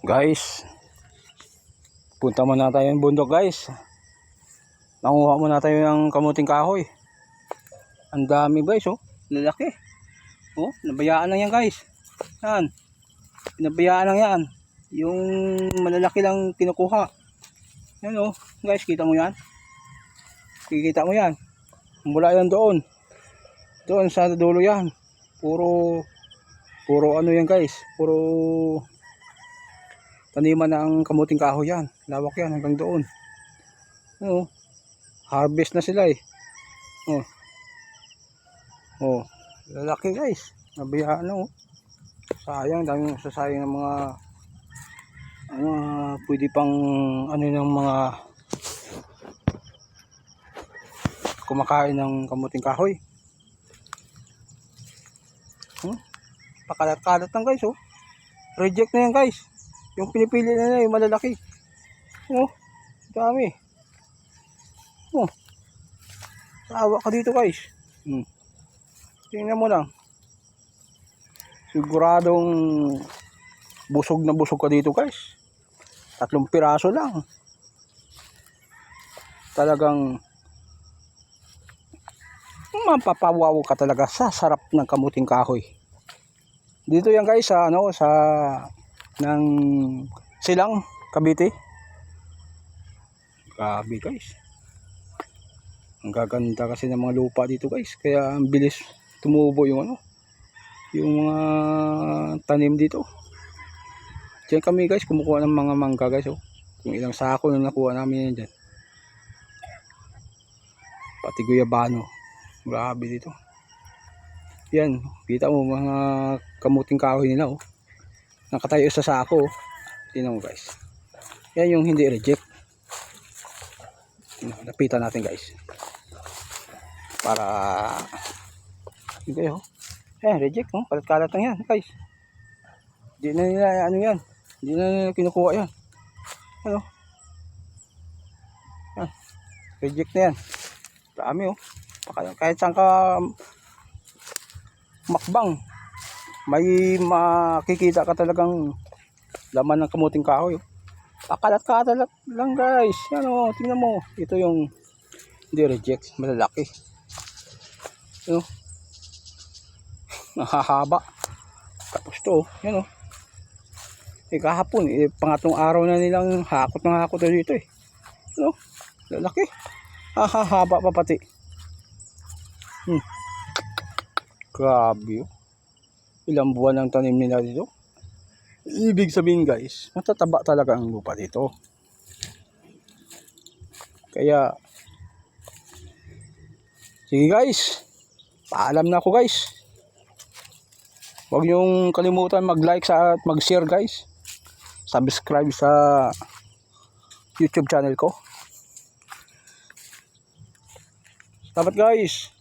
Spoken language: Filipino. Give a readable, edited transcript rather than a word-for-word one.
Guys, punta muna tayo ng bundok guys. Nanguha muna tayo ng kamuting kahoy. Ang dami guys, oh. Lalaki. Oh, nabayaan lang yan guys. Yan. Pinabayaan lang yan. Yung malalaki lang kinukuha. Yan oh. Guys, kita mo yan? Kikita mo yan. Mula yan doon. Doon sa dulo yan. Puro ano yan guys. Puro taniman ng kamuting kahoy yan. Lawak yan hanggang doon. Ano? Harvest na sila eh. Oh. Oh, lalaki guys. Nabiyaan na oh. Sayang, daming sasayang ng mga pwede pang ano ng mga kumakain ng kamuting kahoy. Pakalat-kalat lang guys oh. Reject na yan guys. Yung pinipili na yung malalaki. Oh, dami. Oh. Tawa ka dito guys. Tingnan mo lang. Siguradong busog na busog ka dito guys. 3 piraso lang. Talagang mapapawaw ka talaga sa sarap ng kamuting kahoy. Dito yan guys sa sa ng Silang, Cavite. Grabe guys. Ang gaganda kasi ng mga lupa dito guys. Kaya ang bilis tumubo yung yung mga tanim dito. Diyan kami guys kumukuha ng mga mangga guys oh. Kung ilang sako na nakuha namin yan dyan. Pati guyabano. Grabe dito. Yan, kita mo mga kamuting kahoy nila oh. Nakatayo sa sako oh. Tingnan mo guys. Yan yung hindi reject. Lapitan natin guys. Para okay oh. Reject oh. Kalat-kalat lang yan guys. Hindi na nila ano yan. Hindi na nila kinukuha yan. Ano? Yan. Reject na yan. Dami oh. Kahit saan ka makbang, may makikita ka talagang laman ng kamuting kahoy. Pakalat-kalat lang guys. Yan oh, tingnan mo. Ito yung hindi reject, malalaki. Ano? Nakahaba. Tapos to, yan oh. Kahapon, pangatlong araw na nilang hakot ng hakot dito eh. Ano? Lalaki. Haba pa pati. Grabe oh. Ilang buwan ang tanim nila dito. Ibig sabihin guys, matataba talaga ang lupa dito. Kaya sige guys, paalam na ako guys. Huwag niyong kalimutan mag-like at mag-share guys. Subscribe sa YouTube channel ko. Salamat guys.